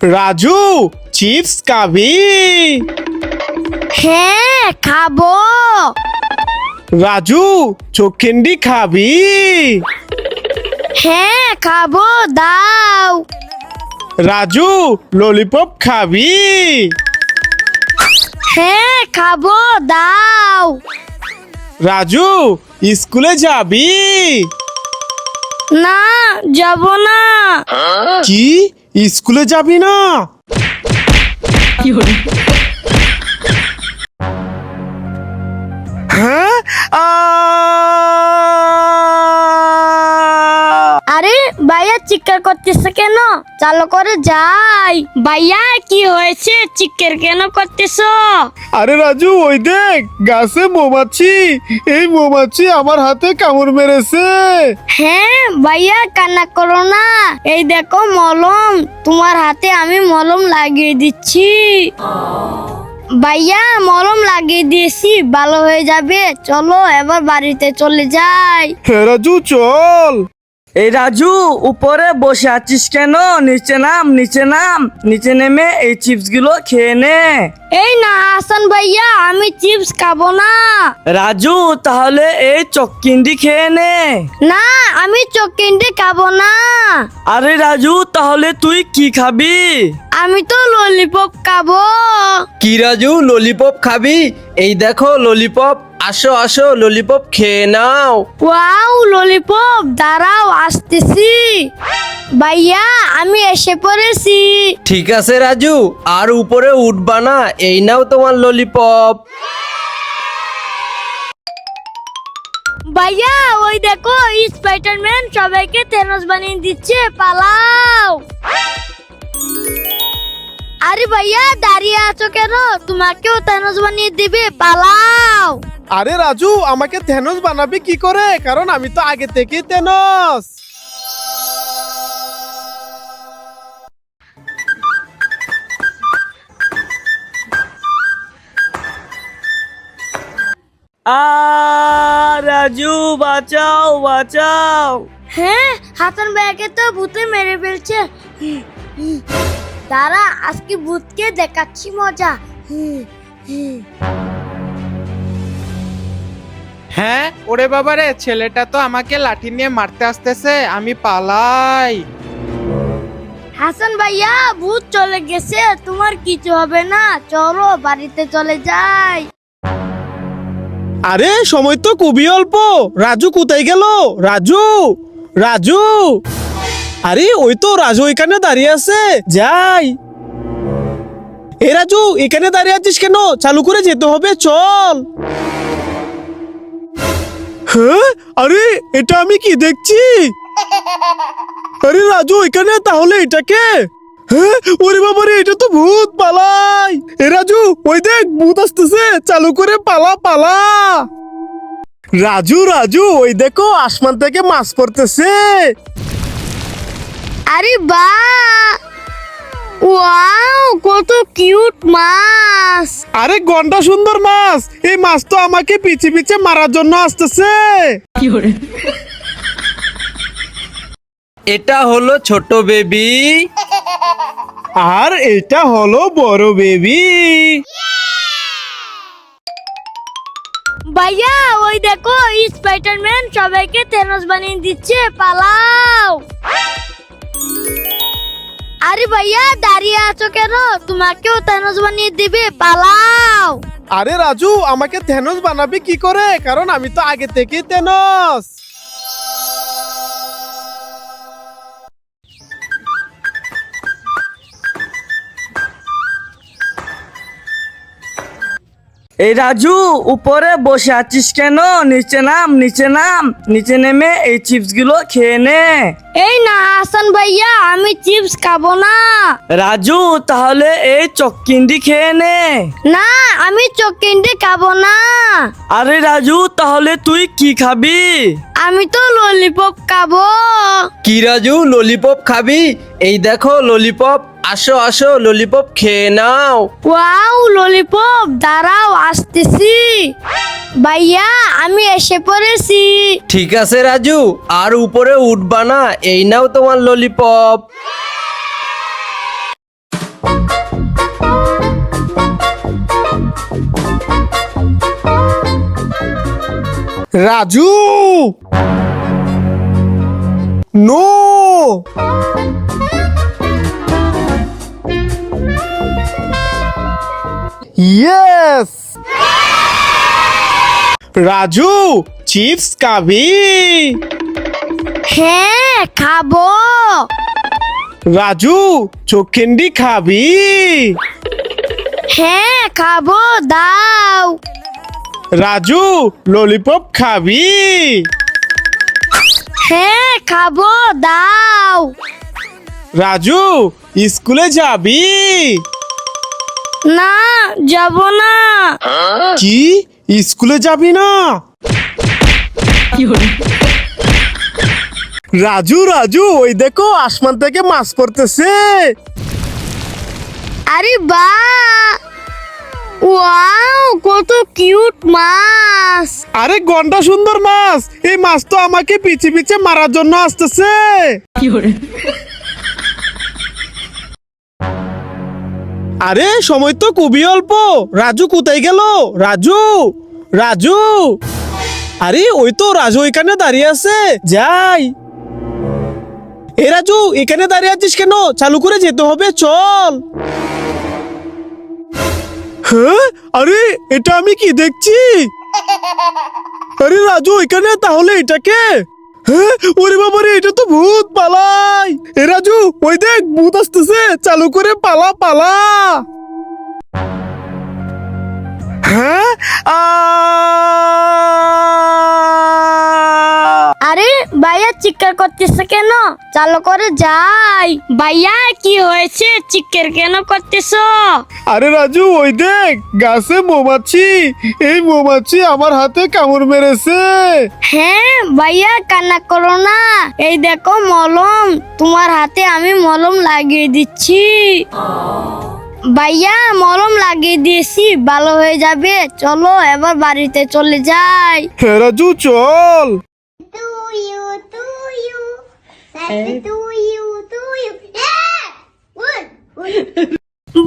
Raju, chips খাবি? হ্যাঁ খাবো। রাজু, চোখ ক্যান্ডি খাবি? হ্যাঁ খাবো, দাও। রাজু, ললিপপ খাবি? হ্যাঁ খাবো, দাও। রাজু, স্কুলে যাবি? না, যাব না। কি, স্কুলে যাবি না? হ্যাঁ? আরে ভাইয়া চিৎকার করতেছে কেন? চালু করে যাই। ভাইয়া কি হয়েছে, চিৎকার কেন করতেছো? আরে রাজু, ওই দেখ গাছে মৌমাছি। এই মৌমাছি আমার হাতে কামড় মেরেছে। হ্যাঁ ভাইয়া, কান্না করো না। এই দেখো মলম, তোমার হাতে আমি মলম লাগিয়ে দিচ্ছি। ভাইয়া মলম লাগিয়ে দিয়েছি, ভালো হয়ে যাবে। চলো এবার বাড়িতে চলে যাই। হ্যাঁ রাজু, চল। এই রাজু, উপরে বসে আছিস কেন? নিচে নাম, নিচে নাম। নিচে নেমে এই চিপস গুলো খেয়ে নে। এই না হাসান ভাইয়া, আমি চিপস খাবো না। রাজু, তাহলে এই চক্কিন্ডি খেয়ে নে। না, আমি চকিন্ডি খাবো না। আরে রাজু, তাহলে তুই কি খাবি? আমি তো ললিপপ খাবো। কি রাজু, ললিপপ খাবি? এই দেখো ললিপপ, আসো আসো ললিপপ খেয়ে নাও। ওয়াও ললিপপ, দাঁড়াও আসতেছি। ভাইয়া আমি এসে পড়েছি। ঠিক আছে রাজু, আর উপরে উঠবা না। এই নাও তোমার ললিপপ। ভাইয়া ওই দেখো, স্পাইডারম্যান সবাইকে থেনোস বানিয়ে দিচ্ছে, পালাও। আরে ভাইয়া দাঁড়িয়ে আছো কেন? তোমাকেও থেনোস বানিয়ে দিবে, পালাও। আরে রাজু, আমাকে থেনোস বানাবি কি করে? কারণ আমি তো আগে থেকেই থেনোস। রাজু, বাঁচাও বাঁচাও। হ্যাঁ, হাসান ভাইয়াকে তো ভূতে মেরে ফেলছে। দাঁড়া, আজকে ভূতকে দেখাচ্ছি মজা। হ্যাঁ, ওরে বাবারে, ছেলেটা তো আমাকে লাঠি নিয়ে মারতে আসতেছে। আমি পালাই। হাসান ভাইয়া, ভূত চলে গেছে, তোমার কিছু হবে না। চলো বাড়িতে চলে যাই। আরে সময় তো খুবই অল্প। রাজু কোথায় গেল? রাজু, রাজু। আরে ওই তো রাজু এখানে দাঁড়িয়ে আছে, যাই। এ রাজু, এখানে দাঁড়িয়ে আছিস কেন? চালু করে যেতে হবে, চল। হ্যাঁ, আরে এটা আমি কি দেখছি? আরে রাজু এখানে, তাহলে এটাকে? হ্যাঁ, ওরে বাবারে, এটা তো ভূত, পালাই। এ রাজু, ওই দেখ ভূত আসতেছে, চালু করে পালা পালা। রাজু, রাজু, ওই দেখো আসমান থেকে মাছ পড়তেছে। আরে বাহ, ওয়াও কত কিউট মাছ। আরে গন্ডা সুন্দর মাছ। এই মাছ তো আমাকে পিছে পিছে মারার জন্য আসতেছে। এটা হলো ছোট বেবি, আর এটা হলো বড় বেবি। ভাইয়া ওই দেখো, স্পাইডারম্যান সবাইকে থেনোস বানিয়ে দিচ্ছে, পালাও। আরে ভাইয়া দাঁড়িয়ে আছো কেন? তোমাকেও থেনোস বানিয়ে দিবে, পালাও। আরে রাজু, আমাকে থেনোস বানাবি কি করে? কারণ আমি তো আগে থেকেই থেনোস। এই রাজু, উপরে বসে আছিস কেন? নিচে নাম, নিচে নাম। নিচে নেমে এই চিপস গুলো খেয়ে নে। এই না হাসান ভাইয়া, আমি চিপস খাবো না। রাজু, তাহলে এই চক্কিন্ডি খেয়ে নে। না, আমি চকিন্ডি খাবো না। আরে রাজু, তাহলে তুই কি খাবি? আমি তো ললিপপ খাবো। কি রাজু, ললিপপ খাবি? এই দেখো ললিপপ, আসো আসো ললিপপ খেয়ে নাও। ওয়াও ললিপপ, দাঁড়াও আসতেছি। ভাইয়া আমি এসে পড়েছি। ঠিক আছে রাজু, আর উপরে উঠবা না। এই নাও তোমার lollipop. Raju no yes Raju chips খাবি হ্যাঁ খাবো। রাজু চোখ ক্যান্ডি খাবি হ্যাঁ খাবো, দাও। রাজু ললিপপ খাবি হ্যাঁ খাবো, দাও। রাজু স্কুলে যাবি না, যাব না। কি স্কুলে যাবি না রাজু রাজু ওই দেখো আসমান থেকে মাছ পড়তেছে আরে বা, ওয়াও কত কিউট মাছ। আরে গন্ডা সুন্দর মাছ এই মাছ তো আমাকে পিছে পিছে মারার জন্য আসতেছে আরে সময় তো খুবই অল্প রাজু কোথায় গেল রাজু রাজু আরে ওই তো রাজু এখানে দাঁড়িয়ে আছে যাই এ রাজু এখানে দাঁড়িয়ে আছিস কেন চালু করে যেতে হবে চল হ্যাঁ আরে এটা আমি কি দেখছি আরে রাজু এখানে তাহলে এটাকে হ্যাঁ ওরে বাবা রে এটা তো ভূত পালাই এ রাজু ওই দেখ ভূত আসতেছে চালু করে পালা পালা হ্যাঁ আরে ভাইয়া চিৎকার করতেছে কেন? চালু করে যাই। ভাইয়া কি হয়েছে, চিৎকার কেন করতেছো? আরে রাজু ওই দেখ গাছে মৌমাছি এই মৌমাছি আমার হাতে কামড় মেরেছে হ্যাঁ ভাইয়া কান্না করো না, এই দেখো মলম, তোমার হাতে আমি মলম লাগিয়ে দিচ্ছি। ভাইয়া মলম লাগিয়ে দিয়েছি, ভালো হয়ে যাবে। চলো এবার বাড়িতে চলে যাই। হ্যাঁ রাজু চল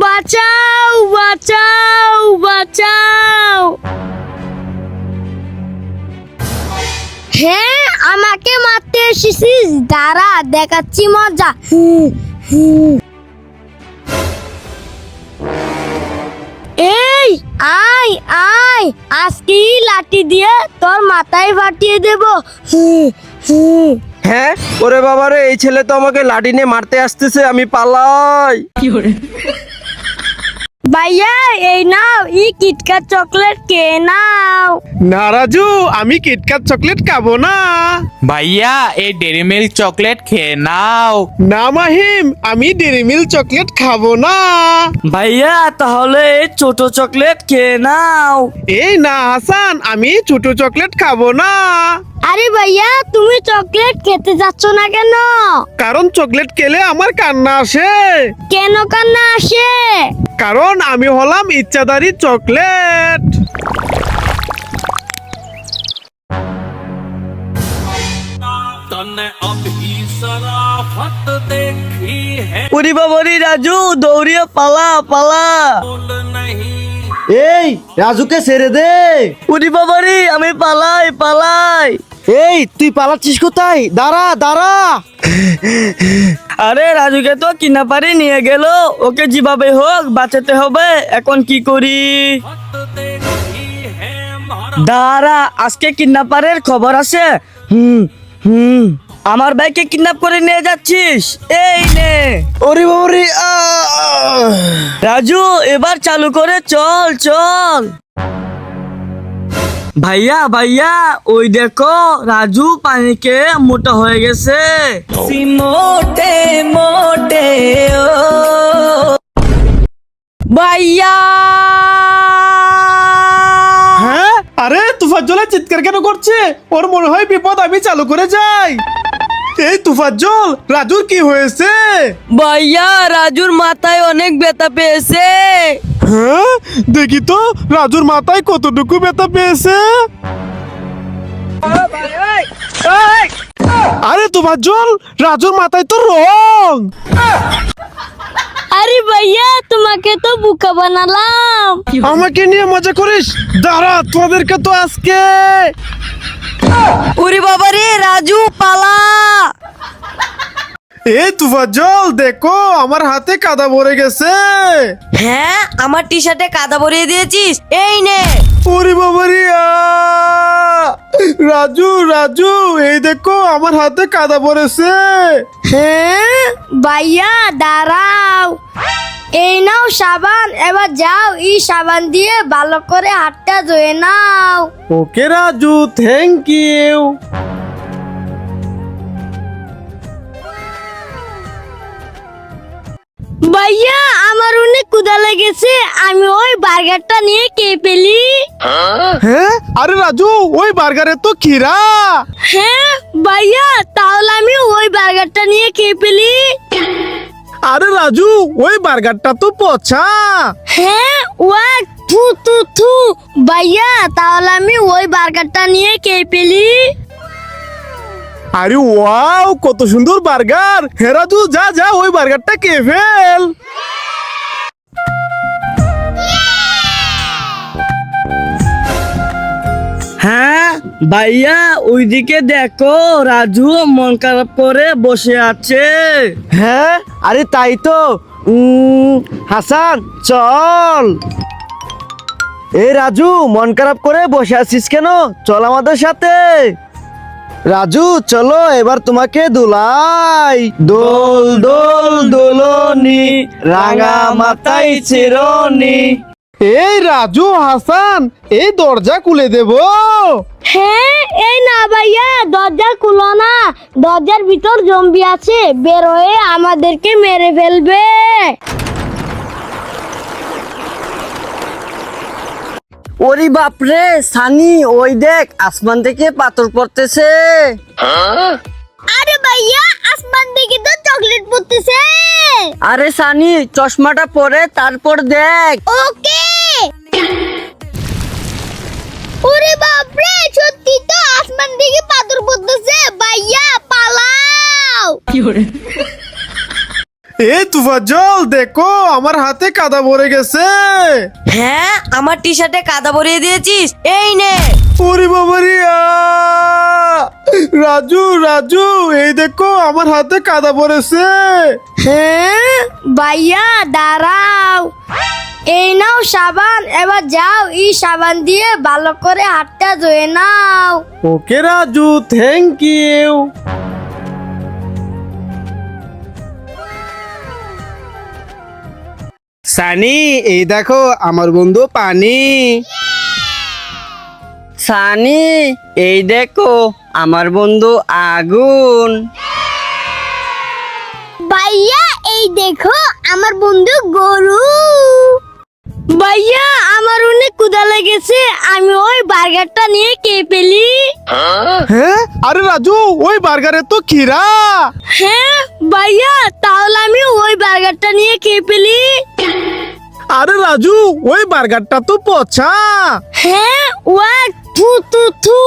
বাঁচাও বাঁচাও বাঁচাও। হ্যাঁ আমাকে মারতে এসেছিস, দাঁড়া দেখাচ্ছি মজা। এই আয় আয়, আজকে লাঠি দিয়ে তোর মাথায় ফাটিয়ে দেব। হ্যাঁ ওরে বাবারে এই ছেলে তো আমাকে লাঠি নিয়ে মারতে আসতেছে আমি পালাই ভাইয়া এই নাও, ই কিটকাট চকলেট কে নাও। না রাজু আমি কিটক্যাট চকলেট খাবো না ভাইয়া এই ডেরি মিল্ক চকলেট খেয়ে নাও। না মাহিম আমি ডেরি মিল্ক চকলেট খাবো না ভাইয়া তাহলে এই ছোট চকলেট খেয়ে নাও। এই না হাসান আমি ছোট চকলেট খাবো না আরে ভাইয়া তুমি চকলেট খেতে যাচ্ছ না কেন? কারণ চকলেট খেলে আমার কান্না আসে কেন কান্না আসে? কারণ আমি হলাম ইচ্ছাধারী চকলেট উরি বাবারি রাজু দৌড়িয়ে পালা পালা। এই রাজুকে ছেড়ে দে উরি বাবারি আমি পালাই পালাই। এই তুই পালাচ্ছিস কোথায় দাঁড়া দাঁড়া আরে রাজুকে তো কিনাপারি নিয়ে গেল, ওকে যেভাবে হোক বাঁচাতে হবে। এখন কি করি? দাঁড়া আজকে কিডন্যাপারের খবর আছে। হুম আমার ভাইকে কিডন্যাপ করে নিয়ে যাচ্ছিস, এই নে। ওরে বাবারে রাজু এবার চালু করে চল চল। ভাইয়া ভাইয়া ওই দেখো রাজু পানিকে মোটা হয়ে গেছে। মোটে মোটে ভাইয়া। হ্যাঁ আরে তুফাজ্জলের চিৎকার কেন করছে ওর মনে হয় বিপদ আমি চালু করে যাই এই তুফাজ্জল রাজুর কি হয়েছে ভাইয়া রাজুর মাথায় অনেক ব্যথা পেয়েছে। হ্যাঁ দেখি তো রাজুর মাথায় কতটুকু ব্যথা পেয়েছে আরে তুফাজ্জল রাজুর মাথায় তো রং আরে ভাইয়া তোমাকে তো বোকা বানালাম। আমাকে নিয়ে মজা করিস, দাঁড়া তোদেরকে তো আজকে। ওরে বাবা রে রাজু পালা। এই তুফাজ্জল দেখো আমার হাতে কাদা ভরে গেছে। হ্যাঁ আমার টি শার্টে কাদা ভরিয়ে দিয়েছিস, এই নে। ওরে বাবা রে রাজু রাজু এই দেখো আমার হাতে কাদা ভরেছে। হ্যাঁ ভাইয়া দাঁড়াও, এই নাও সাবান, এবার যাও এই সাবান দিয়ে ভালো করে হাতটা ধুয়ে নাও। ওকে রাজু, থ্যাংক ইউ। ভাইয়া আমার অনেক ক্ষুধা লেগেছে, আমি ওই বার্গারটা নিয়ে খেয়ে ফেলি। হ্যাঁ আরে রাজু ওই বার্গারে তো খিরা। হ্যাঁ ভাইয়া তাহলে আমি ওই বার্গারটা নিয়ে খেয়ে ফেলি। আরে রাজু ওই বার্গারটা তো পচা। হ্যাঁ ওয়া থু থু থু। ভাইয়া তাহলে আমি ওই বার্গারটা নিয়ে খেয়ে ফেলি। আরে ওয়াও কত সুন্দর বার্গার। হে রাজু যা যা ওই বার্গারটা খেয়ে ফেল। হ্যাঁ ভাইয়া ওইদিকে দেখো রাজু মন খারাপ করে বসে আছে। হ্যাঁ আরে তাই তো। হাসান চল। এই রাজু মন খারাপ করে বসে আছিস কেন? চল আমাদের সাথে। রাজু চলো এবার তোমাকে দুলাই। দোল দোল দোলনি রাঙা মাথায় চিরনি। এই রাজু হাসান এই দরজা খুলে দেব। হ্যাঁ এই না ভাইয়া দরজা খুলো না, দরজার ভিতর জম্বি আছে, বের হয়ে আমাদেরকে মেরে ফেলবে। ওরে বাপরে সানি ওই দেখ আসমান থেকে পাথর পড়তেছে। আরে ভাইয়া আসমান থেকে তো চকলেট পড়তেছে। আরে সানি চশমাটা পরে তারপর দেখ। ওকে। ওরে বাপরে সত্যি তো আসমান থেকে পাথর পড়তেছে, ভাইয়া পালাও। এই তুফাজ্জল দেখো আমার হাতে কাদা ভরে গেছে। হ্যাঁ আমার টি শার্টে কাদা ভরিয়ে দিয়েছিস, এই নে। ওরে বাবা রে রাজু রাজু এই দেখো আমার হাতে কাদা ভরেছে। হ্যাঁ ভাইয়া দাঁড়াও, এই নাও সাবান, এবার যাও এই সাবান দিয়ে ভালো করে হাতটা ধুয়ে নাও। ওকে রাজু থ্যাংক ইউ। সানি এই দেখো আমার বন্ধু পানি। সানি এই দেখো আমার বন্ধু আগুন। ভাইয়া এই দেখো আমার বন্ধু গরু। ভাইয়া আমার অনেক ক্ষুধা লেগেছে, আমি ওই বার্গারটা নিয়ে খেয়ে ফেলি। হ্যাঁ আরে রাজু ওই বার্গারে তো খিরা। হ্যাঁ ভাইয়া তাহলে আমি ওই বার্গারটা নিয়ে খেয়ে ফেলি। আরে রাজু ওই বার্গারটা তো পচা। হ্যাঁ ওয়া থু থু থু।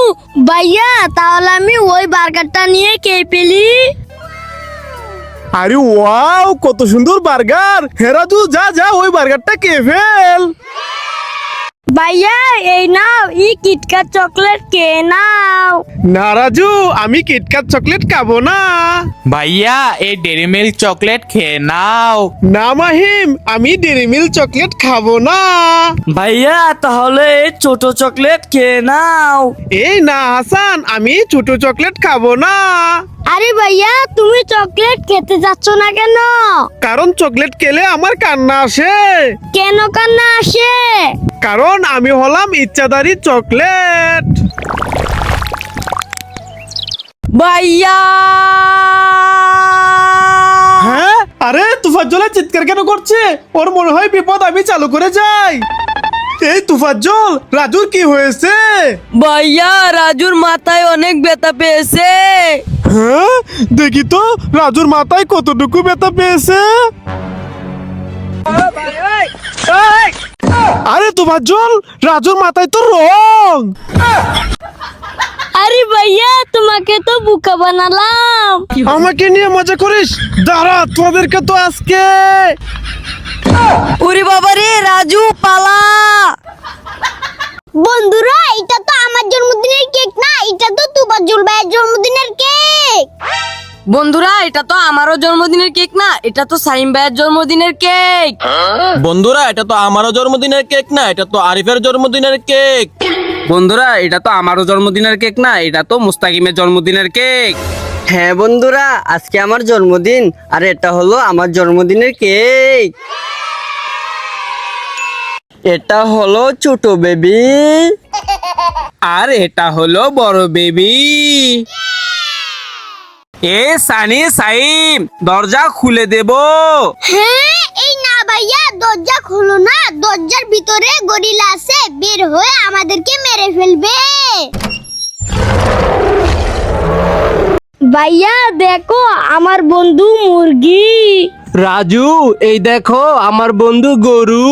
ভাইয়া তাহলে আমি ওই বার্গারটা নিয়ে খেয়ে ফেলি। আরে ওয়াও কত সুন্দর বার্গার। হে রাজু যা যা ওই বার্গারটা খেয়ে ফেল। ভাইয়া এই নাও এই কিটক্যাট চকলেট খেয়ে নাও। না রাজু আমি কিটক্যাট চকলেট খাবো না। ভাইয়া এই ডেরি মিল্ক চকলেট খেয়ে নাও। না মাহিম আমি ডেরি মিল্ক চকলেট খাবো না। ভাইয়া তাহলে এই ছোট চকলেট খেয়ে নাও। এই না হাসান আমি ছোট চকলেট খাবো না। আরে ভাইয়া তুমি চকলেট খেতে যাচ্ছ না কেন? কারণ চকলেট খেলে আমার কান্না আসে। কেন কান্না আসে? কারণ আমি হলাম ইচ্ছাধারী চকলেট। ভাইয়া হ্যাঁ আরে তুফাজ্জলের চিৎকার কেন করছে? ওর মনে হয় বিপদ, আমি চালু করে যাই। এই তুফাজ্জল রাজুর কি হয়েছে? ভাইয়া রাজুর মাথায় অনেক ব্যথা পেয়েছে। হ্যাঁ দেখি তো রাজুর মাথায় কতটুকু ব্যথা পেয়েছে। আরে তুফাজ্জল রাজুর মাথায় তো রং। আরে ভাইয়া তোমাকে তো বোকা বানালাম। আমাকে নিয়ে মজা করিস, দাঁড়া তোদেরকে তো আজকে। ওরে বাবা রে রাজু পালা। বন্ধুরা এটা তো আমার জন্মদিনের কেক না, এটা তো তুফাজ্জল ভাইয়ের জন্মদিনের কেক। বন্ধুরা এটা তো আমারও জন্মদিনের কেক না, এটা তো সাইম ভাইয়ের জন্মদিনের কেক। বন্ধুরা এটা তো আমারও জন্মদিনের কেক না, এটা তো আরিফের জন্মদিনের কেক। বন্ধুরা এটা তো আমারও জন্মদিনের কেক না, এটা তো মুস্তাকিমের জন্মদিনের কেক। হ্যাঁ বন্ধুরা আজকে আমার জন্মদিন, আর এটা হলো আমার জন্মদিনের কেক। এটা হলো ছোট বেবি, আর এটা হলো বড় বেবি। এ সানি সাইম দরজা খুলে দেব। হ্যাঁ এই না ভাইয়া, দরজা খোলো না, দরজার ভিতরে গরিলা আছে, বের হয়ে আমাদেরকে মেরে ফেলবে। ভাইয়া দেখো আমার বন্ধু মুরগি। রাজু এই দেখো আমার বন্ধু গরু।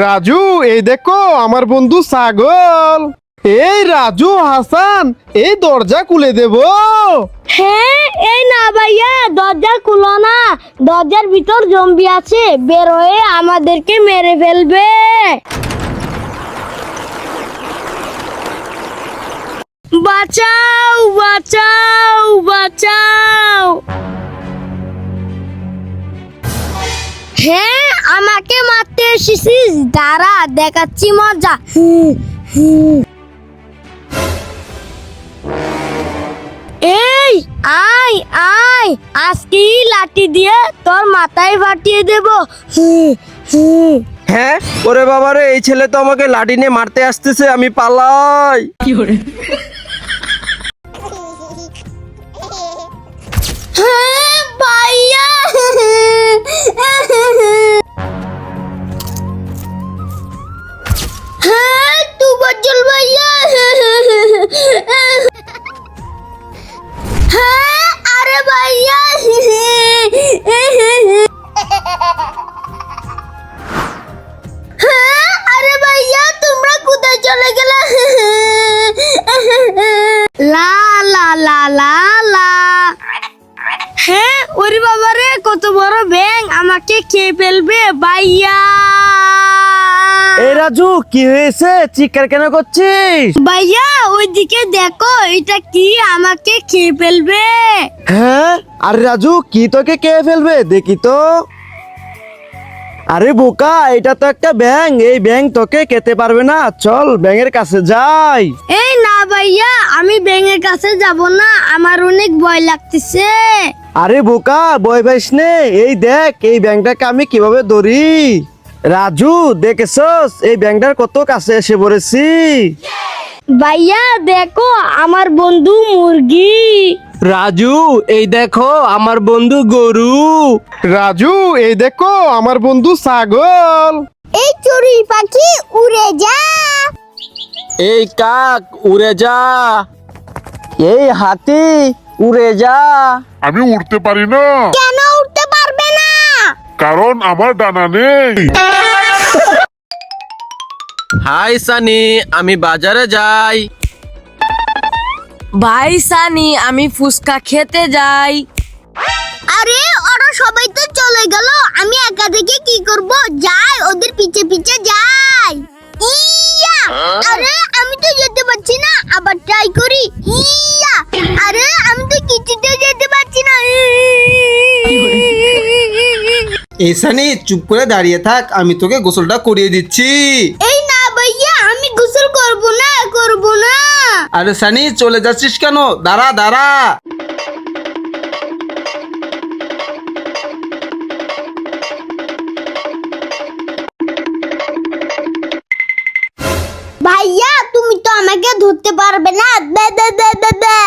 রাজু এই দেখো আমার বন্ধু ছাগল। এই রাজু হাসান এই দরজা খুলে দেব। হ্যাঁ এই না ভাইয়া, দরজা খুলো না, দরজার ভিতর জম্বি আছে, বের হয়ে আমাদেরকে মেরে ফেলবে। বাঁচাও বাঁচাও বাঁচাও। হ্যাঁ আমাকে মারতে এসেছিস, দাঁড়া দেখাচ্ছি মজা। এই আয় আয়, আজকে লাঠি দিয়ে তোর মাথায় ফাটিয়ে দেব। হ্যাঁ ওরে বাবা রে, এই ছেলে তো আমাকে লাঠি নিয়ে মারতে আসতেছে, আমি পালাই। হ্যাঁ ভাইয়া। হ্যাঁ তুফাজ্জল ভাইয়া। হ্যাঁ আরে ভাইয়া। হ্যাঁ আরে ভাইয়া তোমরা কোথায় চলে গেলে? লা লা লা লা লা। হ্যাঁ ওরে বাবা রে, কত বড় ব্যাঙ, আমাকে খেয়ে ফেলবে ভাইয়া। এই রাজু কি হয়েছে, চিৎকার কেন করছিস? ভাইয়া ওইদিকে দেখো, এটা কি আমাকে খেয়ে ফেলবে? হ্যাঁ আরে রাজু কি তোকে কে ফেলবে দেখি তো। আরে বোকা, এটা তো একটা ব্যাঙ, এই ব্যাঙ তোকে খেতে পারবে না, চল ব্যাঙের কাছে যাই। এই না ভাইয়া, আমি ব্যাঙের কাছে যাব না, আমার অনেক ভয় লাগতেছে। আরে বোকা ভয় পাইস নে, এই দেখ এই ব্যাঙটাকে আমি কিভাবে ধরি। রাজু দেখেছস এই ব্যাঙটার কত কাছে এসে পড়েছি। ভাইয়া দেখো আমার বন্ধু মুরগি। রাজু এই দেখো আমার বন্ধু গরু। রাজু এই দেখো আমার বন্ধু ছাগল। এই চড়ুই পাখি উড়ে যা। এই কাক উড়ে যা। এই হাতি উড়ে যা। আমি উঠতে পারি না, কেন উঠতে পারবে না? কারণ আমার ডানা নেই। হাই সানি, আমি বাজারে যাই। ভাই সানি আমি ফুচকা খেতে যাই। আরে ওরা সবাই তো চলে গেল, আমি একা থেকে কি করব? যাই ওদের পিছে পিছে যাই। ইয়া! আরে আমি তো যেতে পারছি না, আবার ট্রাই করি। ইয়া! আরে আমি তো কিছুতে যেতে পারছি না। এই সানি চুপ করে দাঁড়িয়ে থাক, আমি তোকে গোসলটা করিয়ে দিচ্ছি। এই না ভাইয়া, আমি গোসল করব না, করব না। আরে সানি চলে যাচ্ছিস কেন? দাঁড়া দাঁড়া। ভাইয়া তুমি তো আমাকে ধরতে পারবে না। দে দে দে দে দে।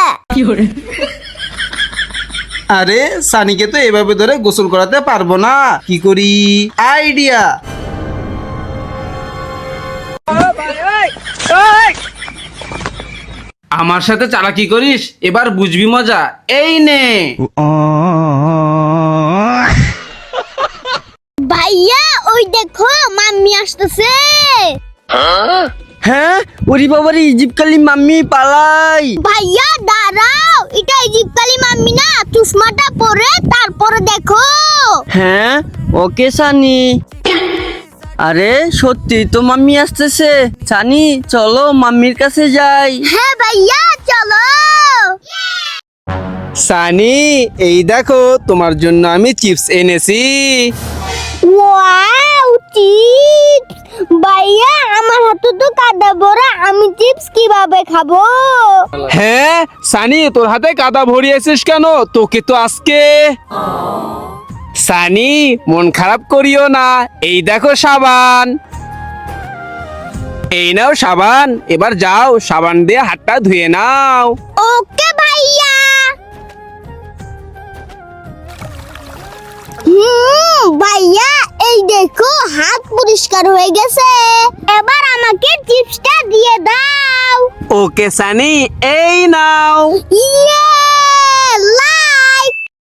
আরে সানিকে তো এভাবে ধরে গোসল করাতে পারবো না, কি করি? আইডিয়া। আমার সাথে চালাকি করিস, এবার বুঝবি মজা। এই নে। ভাইয়া ওই দেখো মাম্মি আসতেছে। হ্যাঁ ওরে বাবা রে, ইজিপ্টকালি মাম্মি পালাই। ভাইয়া দাঁড়াও, এটা ইজিপ্টকালি মাম্মি না, চশমাটা পরে তারপরে দেখো। হ্যাঁ ওকে সানি। আরে সত্যি তো মাম্মি আসতেছে। সানি চলো মাম্মির কাছে যাই। হ্যাঁ ভাইয়া চলো। সানি এই দেখো তোমার জন্য আমি চিপস এনেছি। Wow chips! ভাইয়া আমার হাতে তো কাদা ভরা, আমি চিপস কিভাবে খাবো? হ্যাঁ সানি তোর হাতে কাদা ভরিয়েছিস কেন? তোকে তো আজকে সানি মন খারাপ করিও না, এই দেখো সাবান। এই নাও সাবান, এবার যাও সাবান দিয়ে হাতটা ধুয়ে নাও। ওকে ভাইয়া। ভাইয়া এই দেখো হাত পরিষ্কার হয়ে গেছে, এবার আমাকে চিপসটা দিয়ে দাও। ওকে সানি এই নাও। ইয়ে